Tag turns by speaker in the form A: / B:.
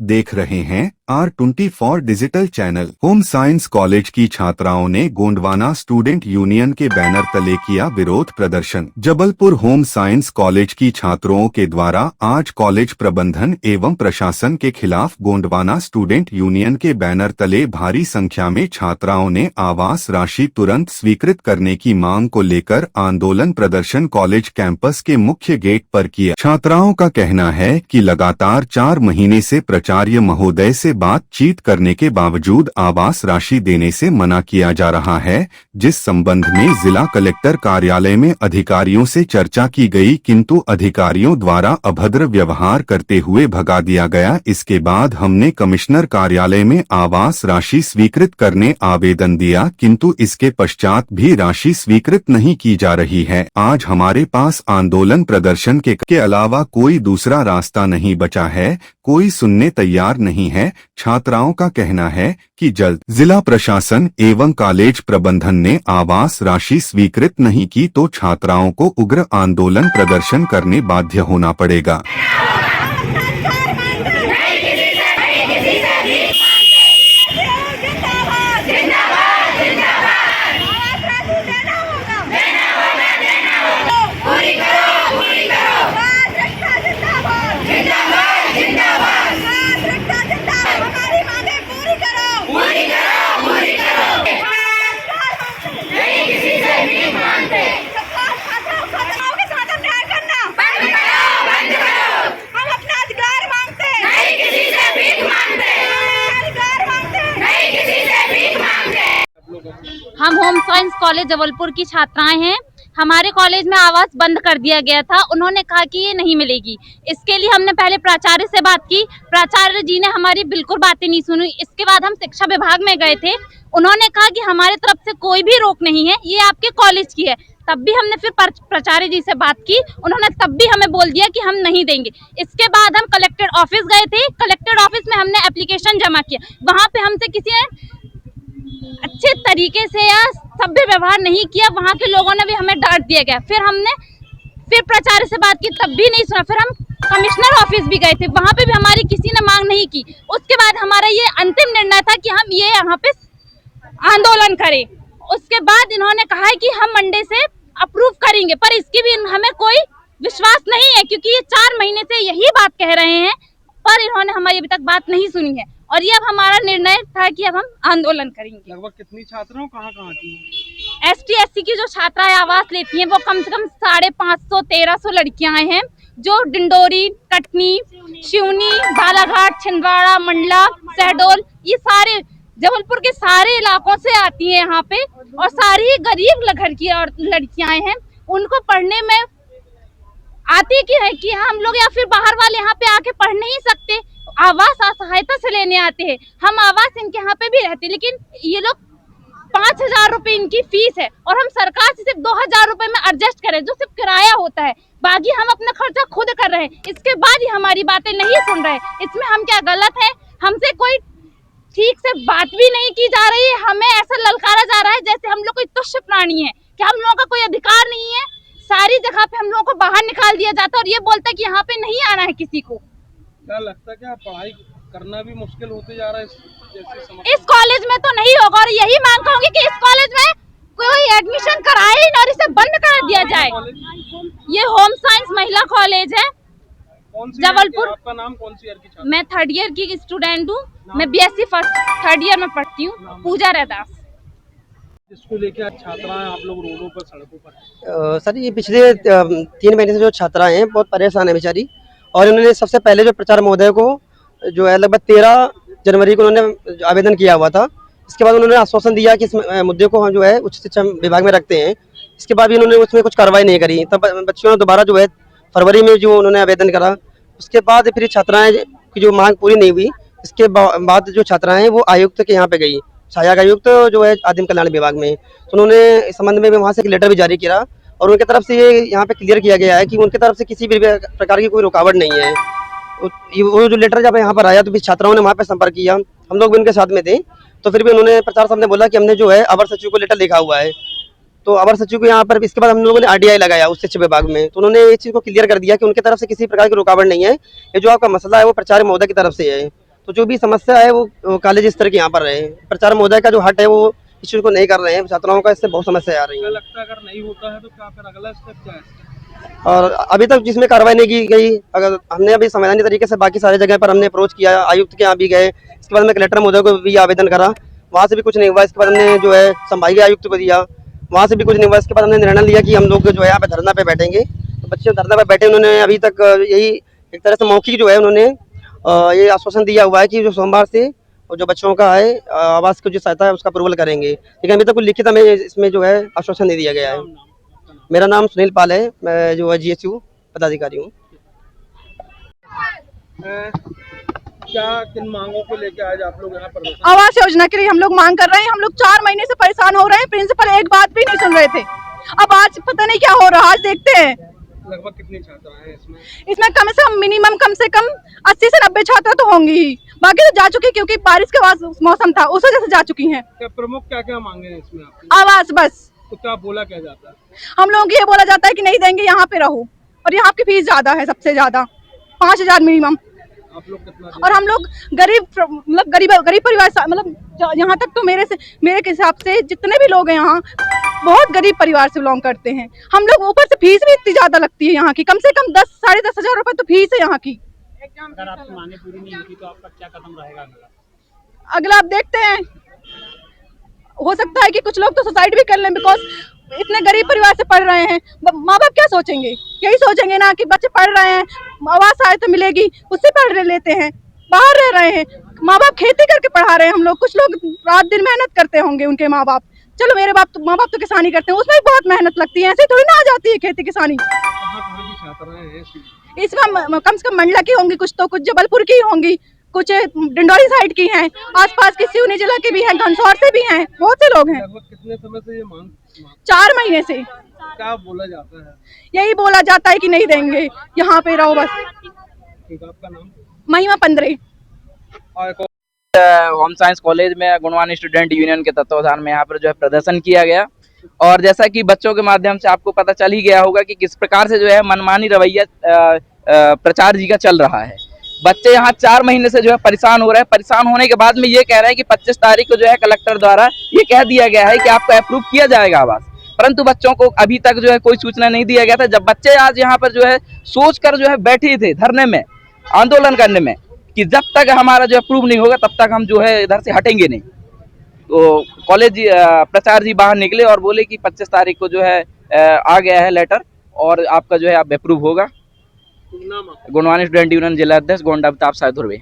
A: देख रहे हैं R24 digital channel. Home science college की छात्राओं ने गोंडवाना स्टूडेंट यूनियन के बैनर तले किया विरोध प्रदर्शन। जबलपुर होम साइंस कॉलेज की छात्रों के द्वारा आज कॉलेज प्रबंधन एवं प्रशासन के खिलाफ गोंडवाना स्टूडेंट यूनियन के बैनर तले भारी संख्या में छात्राओं ने आवास राशि तुरंत स्वीकृत करने की मांग को लेकर आंदोलन प्रदर्शन कॉलेज कैंपस के मुख्य गेट पर किया। छात्राओं का कहना है कि लगातार 4 महीने से प्राचार्य महोदय से बातचीत करने के बावजूद आवास राशि देने से मना किया जा रहा है, जिस संबंध में जिला कलेक्टर कार्यालय में अधिकारियों से चर्चा की गई, किंतु अधिकारियों द्वारा अभद्र व्यवहार करते हुए भगा दिया गया। इसके बाद हमने कमिश्नर कार्यालय में आवास राशि स्वीकृत करने आवेदन दिया, किंतु इसके पश्चात भी राशि स्वीकृत नहीं की जा रही है। आज हमारे पास आंदोलन प्रदर्शन के अलावा कोई दूसरा रास्ता नहीं बचा है, कोई सुनने तैयार नहीं है। छात्राओं का कहना है कि जल्द जिला प्रशासन एवं कॉलेज प्रबंधन ने आवास राशि स्वीकृत नहीं की तो छात्राओं को उग्र आंदोलन प्रदर्शन करने बाध्य होना पड़ेगा।
B: हम होम साइंस कॉलेज जबलपुर की छात्राएं हैं। हमारे कॉलेज में आवास बंद कर दिया गया था। उन्होंने कहा कि ये नहीं मिलेगी। इसके लिए हमने पहले प्राचार्य से बात की। प्राचार्य जी ने हमारी बिल्कुल बातें नहीं सुनी। इसके बाद हम शिक्षा विभाग में गए थे। उन्होंने कहा कि हमारे तरफ से कोई भी रोक नहीं है, ये आपके कॉलेज की है। तब भी हमने फिर प्राचार्य जी से बात की। उन्होंने तब भी हमें बोल दिया कि हम नहीं देंगे। इसके बाद हम कलेक्टर ऑफिस गए थे। कलेक्टर ऑफिस में हमने एप्लीकेशन जमा किया। वहाँ पे हमसे किसी ने अच्छे तरीके से या सभ्य व्यवहार नहीं किया। वहाँ के लोगों ने भी हमें डांट दिया गया। फिर प्राचार्य से बात की, तब भी नहीं सुना। फिर हम कमिश्नर ऑफिस भी गए थे, वहाँ पे भी हमारी किसी ने मांग नहीं की। उसके बाद हमारा ये अंतिम निर्णय था कि हम ये यहाँ पे आंदोलन करें। उसके बाद इन्होंने कहा है कि हम मंडे से अप्रूव करेंगे, पर इसकी भी हमें कोई विश्वास नहीं है, क्योंकि ये 4 महीने से यही बात कह रहे हैं, पर इन्होंने हमारी अभी तक बात नहीं सुनी है। और ये अब हमारा निर्णय था कि अब हम आंदोलन करेंगे।
C: लगभग कितनी छात्राओं कहाँ की?
B: ST SC की जो छात्राएं आवास लेती हैं वो कम से कम 550-1300 लड़कियां हैं, जो डिंडोरी, कटनी, सिवनी, बालाघाट, छिंदवाड़ा, मंडला, शहडोल, ये सारे जबलपुर के सारे इलाकों से आती हैं यहाँ पे। और सारी गरीब घर की और लड़कियां हैं। उनको पढ़ने में आती की है कि हम लोग या फिर बाहर वाले यहाँ पे आके पढ़ नहीं सकते, आवास सहायता से लेने आते हैं। हम आवास इनके यहाँ पे भी रहते, लेकिन ये लोग 5000 रुपए इनकी फीस है और हम सरकार से सिर्फ 2000 रुपए में एडजस्ट करें, जो सिर्फ किराया होता है। बाकी हम अपना खर्चा खुद कर रहे हैं। इसके बाद ही हमारी बातें नहीं सुन रहे। इसमें हम क्या गलत है? हमसे कोई ठीक से बात भी नहीं की जा रही है। हमें ऐसा ललकारा जा रहा है जैसे हम लोग कोई तुच्छ प्राणी है, कि हम लोगों का कोई अधिकार नहीं है। सारी जगह पे हम लोगों को बाहर निकाल दिया जाता है और ये बोलता है कि यहाँ पे नहीं आना है किसी को।
C: क्या लगता है कि पढ़ाई करना भी मुश्किल होते जा रहा है
B: इस कॉलेज में? तो नहीं होगा, और यही मांग करूंगी कि इस कॉलेज में कोई एडमिशन कराए ही ना और इसे बंद कर दिया जाए। ये होम साइंस महिला कॉलेज है जबलपुर।
C: आपका नाम कौन सी ईयर की छात्र?
B: मैं 3rd ईयर की स्टूडेंट हूँ। मैं BSc फर्स्ट 3rd ईयर में पढ़ती हूँ। पूजा रैदास।
C: इसको लेके आज छात्राएं आप लोग रोडों पर, सड़कों पर?
D: सर, ये पिछले 3 महीने से जो छात्राएं हैं बहुत परेशान है बेचारी। और इन्होंने सबसे पहले जो प्राचार्य महोदय को जो है लगभग 13 जनवरी को उन्होंने आवेदन किया हुआ था। इसके बाद उन्होंने आश्वासन दिया कि इस मुद्दे को हम जो है उच्च शिक्षा विभाग में रखते हैं। इसके बाद भी उन्होंने उसमें कुछ कार्रवाई नहीं करी। तब बच्चों ने दोबारा जो है फरवरी में जो उन्होंने आवेदन करा, उसके बाद फिर छात्राएं की जो मांग पूरी नहीं हुई। इसके बाद जो छात्राएं हैं वो आयुक्त के यहाँ पे गई, सहायक आयुक्त जो है आदिम कल्याण विभाग में। तो उन्होंने इस संबंध में वहाँ से एक लेटर भी जारी किया और उनकी तरफ से ये यहाँ पे क्लियर किया गया है कि उनकी तरफ से किसी भी प्रकार की कोई रुकावट नहीं है। वो जो लेटर जब यहाँ पर आया तो भी छात्राओं ने वहाँ पे संपर्क किया, हम लोग भी उनके साथ में थे। तो फिर भी उन्होंने प्रचार साहब ने बोला कि हमने जो है अवर सचिव को लेटर लिखा हुआ है। तो अवर सचिव को यहाँ पर इसके बाद हम लोगों ने RDI लगाया उस शिक्षा विभाग में। तो उन्होंने इस चीज़ को क्लियर कर दिया कि उनकी तरफ से किसी प्रकार की रुकावट नहीं है, ये जो आपका मसला है वो प्राचार्य महोदय की तरफ से है। तो जो भी समस्या है वो कॉलेज स्तर की यहाँ पर है। प्रचार महोदय का जो हट है वो इस चीज को नहीं कर रहे हैं, छात्राओं का इससे बहुत समस्या आ रही
C: क्या
D: है।
C: लगता है अगर नहीं होता है तो क्या फिर अगला स्टेप क्या है?
D: और अभी तक जिसमें कार्रवाई नहीं की गई, अगर हमने अभी संवैधानिक तरीके से बाकी सारी जगह पर हमने अप्रोच किया, आयुक्त के यहाँ भी गए, इसके बाद में कलेक्टर महोदय को भी आवेदन करा, वहाँ से भी कुछ नहीं हुआ। इसके बाद हमने जो है संभागीय आयुक्त को दिया, वहाँ से भी कुछ नहीं हुआ। इसके बाद हमने निर्णय लिया कि हम लोग जो है यहाँ पे धरना पे बैठेंगे। तो बच्चे धरना पे बैठे, उन्होंने अभी तक यही एक तरह से मौखिक जो है उन्होंने ये आश्वासन दिया हुआ है कि जो सोमवार से और जो बच्चों का है आवास की जो सहायता है उसका अप्रूवल करेंगे, लेकिन अभी तक कुछ लिखित हमें इसमें जो है आश्वासन नहीं दिया गया है। मेरा नाम सुनील पाल है, मैं जो है GSU पदाधिकारी हूँ।
C: क्या किन मांगों को लेकर आज आप लोग यहाँ प्रदर्शन?
E: आवास योजना के लिए हम लोग मांग कर रहे हैं। हम लोग 4 महीने से परेशान हो रहे हैं, प्रिंसिपल एक बात भी नहीं सुन रहे थे। अब आज पता नहीं क्या हो रहा है, आज देखते हैं।
C: लगभग कितनी छात्राएं हैं इसमें?
E: इसमें कम से कम मिनिमम कम से कम 80 से 90 छात्रा तो होंगी ही, बाकी तो जा चुकी, क्योंकि बारिश के बाद मौसम था उस वजह से जा चुकी हैं।
C: क्या प्रमुख क्या क्या मांगे हैं इसमें आपकी?
E: आवास बस।
C: तो क्या बोला क्या जाता है?
E: हम लोगों को ये बोला जाता है कि नहीं देंगे, यहाँ पे रहो, और यहाँ की फीस ज्यादा है, सबसे ज्यादा 5000 मिनिमम।
C: आप लोग कितना
E: और हम लोग मतलब गरीब परिवार मतलब यहाँ तक तो मेरे के हिसाब से जितने भी लोग हैं यहाँ बहुत गरीब परिवार से बिलोंग करते हैं। हम लोग ऊपर से फीस भी इतनी ज्यादा लगती है यहाँ की, कम से कम 10-10.5 हजार रुपए तो फीस है यहाँ की।
F: अगर आपकी मांगे पूरी नहीं होगी तो आपका क्या कदम रहेगा अगला?
E: अगला आप देखते हैं, हो सकता है कि कुछ लोग तो सुसाइड भी कर लें, बिकॉज इतने गरीब परिवार से पढ़ रहे हैं। माँ बाप क्या सोचेंगे? यही सोचेंगे ना कि बच्चे पढ़ रहे हैं, आवास आए तो मिलेगी, उससे पढ़ लेते हैं। बाहर रह रहे हैं, माँ बाप खेती करके पढ़ा रहे हैं हम लोग, कुछ लोग रात दिन मेहनत करते होंगे उनके माँ बाप। चलो मेरे माँ बाप तो किसानी करते हैं, उसमें भी बहुत मेहनत लगती है, ऐसे थोड़ी ना आ जाती है खेती किसानी।
C: कहाँ की छात्राएं हैं इसमें?
E: इसमें कम से कम मंडला की होंगी, कुछ तो कुछ जबलपुर की होंगी, कुछ डिंडौरी साइड की हैं, आसपास के सिवनी जिला के भी हैं, घनसौर से भी हैं, बहुत से लोग हैं।
C: लगभग कितने समय से ये मांग
E: 4 महीने से
C: क्या बोला जाता है?
E: यही बोला जाता है कि नहीं देंगे, यहाँ पे रहो बस।
C: ठीक, आपका नाम?
E: महिमा 15।
C: और एक
F: होम साइंस कॉलेज में गुणवान स्टूडेंट यूनियन के तत्वावधान में यहाँ पर जो है प्रदर्शन किया गया, और जैसा कि बच्चों के माध्यम से आपको पता चल ही गया होगा कि किस प्रकार से जो है मनमानी रवैया प्राचार्य जी का चल रहा है। बच्चे यहाँ 4 महीने से जो है परेशान हो रहे हैं। परेशान होने के बाद में ये कह रहे हैं कि 25 तारीख को जो है कलेक्टर द्वारा ये कह दिया गया है कि आपको अप्रूव किया जाएगा आवास, परंतु बच्चों को अभी तक जो है कोई सूचना नहीं दिया गया था। जब बच्चे आज यहाँ पर जो है सोच कर जो है बैठे थे धरने में, आंदोलन करने में, कि जब तक हमारा जो अप्रूव नहीं होगा तब तक हम जो है इधर से हटेंगे नहीं, तो कॉलेज प्राचार्य जी बाहर निकले और बोले कि 25 तारीख को जो है आ गया है लेटर और आपका जो है आप अप्रूव होगा।
C: नाम आपका?
F: गुणवान स्टूडेंट यूनियन जिला अध्यक्ष गोंडा अमिताभ साह धुर्वे।